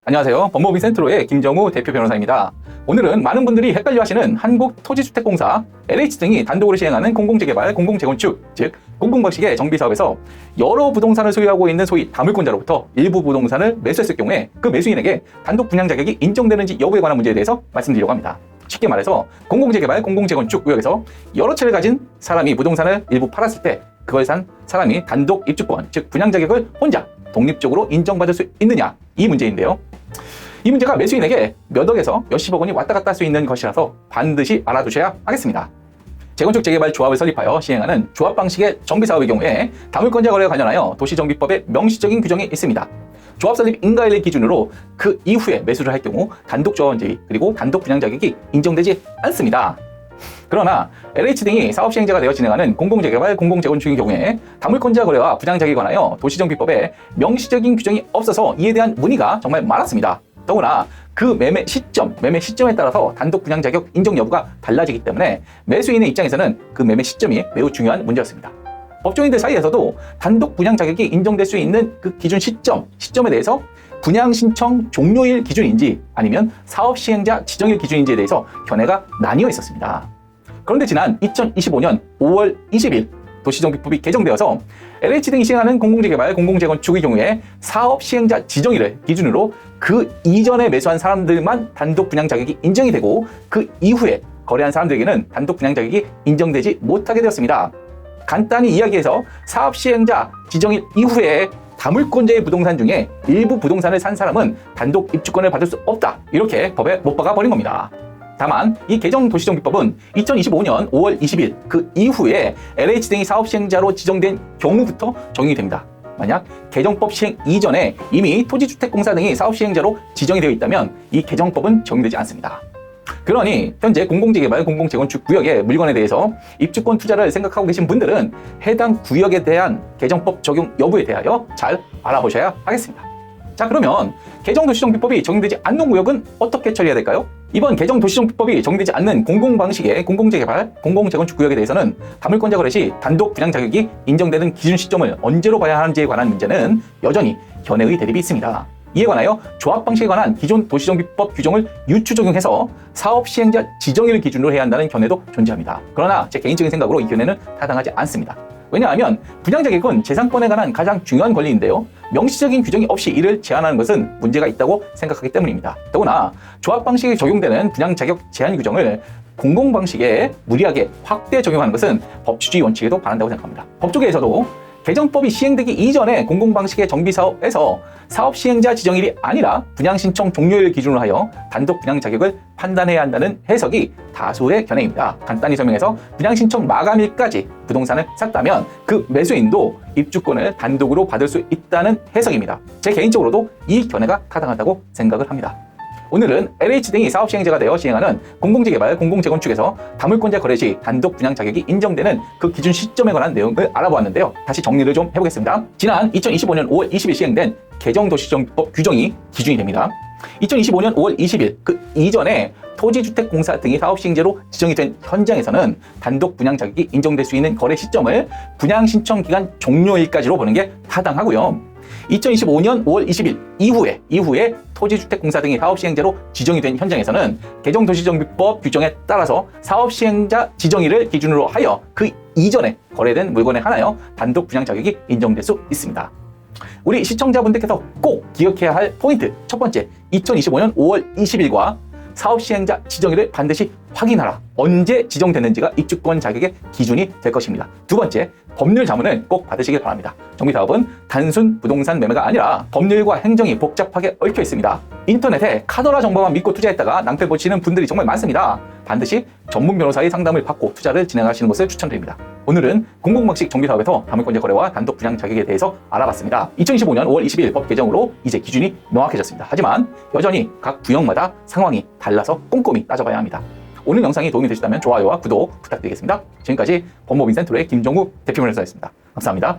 안녕하세요. 법무법인 센트로의 김정우 대표 변호사입니다. 오늘은 많은 분들이 헷갈려하시는 한국토지주택공사, LH 등이 단독으로 시행하는 공공재개발, 공공재건축, 즉 공공방식의 정비사업에서 여러 부동산을 소유하고 있는 소위 다물권자로부터 일부 부동산을 매수했을 경우에 그 매수인에게 단독 분양 자격이 인정되는지 여부에 관한 문제에 대해서 말씀드리려고 합니다. 쉽게 말해서 공공재개발, 공공재건축 구역에서 여러 채를 가진 사람이 부동산을 일부 팔았을 때 그걸 산 사람이 단독 입주권, 즉 분양 자격을 혼자 독립적으로 인정받을 수 있느냐, 이 문제인데요. 이 문제가 매수인에게 몇 억에서 몇십억 원이 왔다 갔다 할 수 있는 것이라서 반드시 알아두셔야 하겠습니다. 재건축 재개발 조합을 설립하여 시행하는 조합 방식의 정비사업의 경우에 다물권자 거래와 관련하여 도시정비법에 명시적인 규정이 있습니다. 조합 설립 인가일을 기준으로 그 이후에 매수를 할 경우 단독 조합원제의 그리고 단독 분양 자격이 인정되지 않습니다. 그러나 LH 등이 사업 시행자가 되어 진행하는 공공재개발, 공공재건축의 경우에 다물권자 거래와 분양 자격에 관하여 도시정비법에 명시적인 규정이 없어서 이에 대한 문의가 정말 많았습니다. 더구나 그 매매 시점에 따라서 단독 분양 자격 인정 여부가 달라지기 때문에 매수인의 입장에서는 그 매매 시점이 매우 중요한 문제였습니다. 법조인들 사이에서도 단독 분양 자격이 인정될 수 있는 그 기준 시점에 대해서 분양 신청 종료일 기준인지 아니면 사업 시행자 지정일 기준인지에 대해서 견해가 나뉘어 있었습니다. 그런데 지난 2025년 5월 20일 도시정비법이 개정되어서 LH 등이 시행하는 공공재개발, 공공재건축의 경우에 사업 시행자 지정일을 기준으로 그 이전에 매수한 사람들만 단독 분양 자격이 인정이 되고 그 이후에 거래한 사람들에게는 단독 분양 자격이 인정되지 못하게 되었습니다. 간단히 이야기해서 사업 시행자 지정일 이후에 다물권자의 부동산 중에 일부 부동산을 산 사람은 단독 입주권을 받을 수 없다, 이렇게 법에 못 박아 버린 겁니다. 다만 이 개정 도시정비법은 2025년 5월 20일 그 이후에 LH 등이 사업 시행자로 지정된 경우부터 적용이 됩니다. 만약 개정법 시행 이전에 이미 토지주택공사 등이 사업 시행자로 지정이 되어 있다면 이 개정법은 적용되지 않습니다. 그러니 현재 공공재개발, 공공재건축 구역의 물건에 대해서 입주권 투자를 생각하고 계신 분들은 해당 구역에 대한 개정법 적용 여부에 대하여 잘 알아보셔야 하겠습니다. 자, 그러면 개정 도시정비법이 적용되지 않는 구역은 어떻게 처리해야 될까요? 이번 개정 도시정비법이 적용되지 않는 공공방식의 공공재개발, 공공재건축 구역에 대해서는 다물권자 거래 시 단독 분양 자격이 인정되는 기준 시점을 언제로 봐야 하는지에 관한 문제는 여전히 견해의 대립이 있습니다. 이에 관하여 조합 방식에 관한 기존 도시정비법 규정을 유추 적용해서 사업 시행자 지정일을 기준으로 해야 한다는 견해도 존재합니다. 그러나 제 개인적인 생각으로 이 견해는 타당하지 않습니다. 왜냐하면 분양 자격은 재산권에 관한 가장 중요한 권리인데요. 명시적인 규정이 없이 이를 제한하는 것은 문제가 있다고 생각하기 때문입니다. 더구나 조합 방식에 적용되는 분양 자격 제한 규정을 공공 방식에 무리하게 확대 적용하는 것은 법치주의 원칙에도 반한다고 생각합니다. 법조계에서도 개정법이 시행되기 이전에 공공방식의 정비사업에서 사업 시행자 지정일이 아니라 분양 신청 종료일을 기준으로 하여 단독 분양 자격을 판단해야 한다는 해석이 다수의 견해입니다. 간단히 설명해서 분양 신청 마감일까지 부동산을 샀다면 그 매수인도 입주권을 단독으로 받을 수 있다는 해석입니다. 제 개인적으로도 이 견해가 타당하다고 생각을 합니다. 오늘은 LH 등이 사업 시행자가 되어 시행하는 공공재개발, 공공재건축에서 다물권자 거래 시 단독 분양 자격이 인정되는 그 기준 시점에 관한 내용을 알아보았는데요. 다시 정리를 좀 해보겠습니다. 지난 2025년 5월 20일 시행된 개정 도시정비법 규정이 기준이 됩니다. 2025년 5월 20일 그 이전에 토지주택공사 등이 사업 시행자로 지정이 된 현장에서는 단독 분양 자격이 인정될 수 있는 거래 시점을 분양 신청 기간 종료일까지로 보는 게 타당하고요. 2025년 5월 20일 이후에 토지주택공사 등이 사업시행자로 지정이 된 현장에서는 개정 도시정비법 규정에 따라서 사업시행자 지정일을 기준으로 하여 그 이전에 거래된 물건에 한하여 단독 분양 자격이 인정될 수 있습니다. 우리 시청자분들께서 꼭 기억해야 할 포인트 첫 번째, 2025년 5월 20일과 사업시행자 지정일을 반드시 확인하라. 언제 지정됐는지가 입주권 자격의 기준이 될 것입니다. 두 번째, 법률 자문을 꼭 받으시길 바랍니다. 정비사업은 단순 부동산 매매가 아니라 법률과 행정이 복잡하게 얽혀 있습니다. 인터넷에 카더라 정보만 믿고 투자했다가 낭패 보시는 분들이 정말 많습니다. 반드시 전문 변호사의 상담을 받고 투자를 진행하시는 것을 추천드립니다. 오늘은 공공방식 정비사업에서 다물권자 거래와 단독 분양 자격에 대해서 알아봤습니다. 2025년 5월 20일 법 개정으로 이제 기준이 명확해졌습니다. 하지만 여전히 각 구역마다 상황이 달라서 꼼꼼히 따져봐야 합니다. 오늘 영상이 도움이 되셨다면 좋아요와 구독 부탁드리겠습니다. 지금까지 법무법인 센트로의 김정우 대표 변호사였습니다. 감사합니다.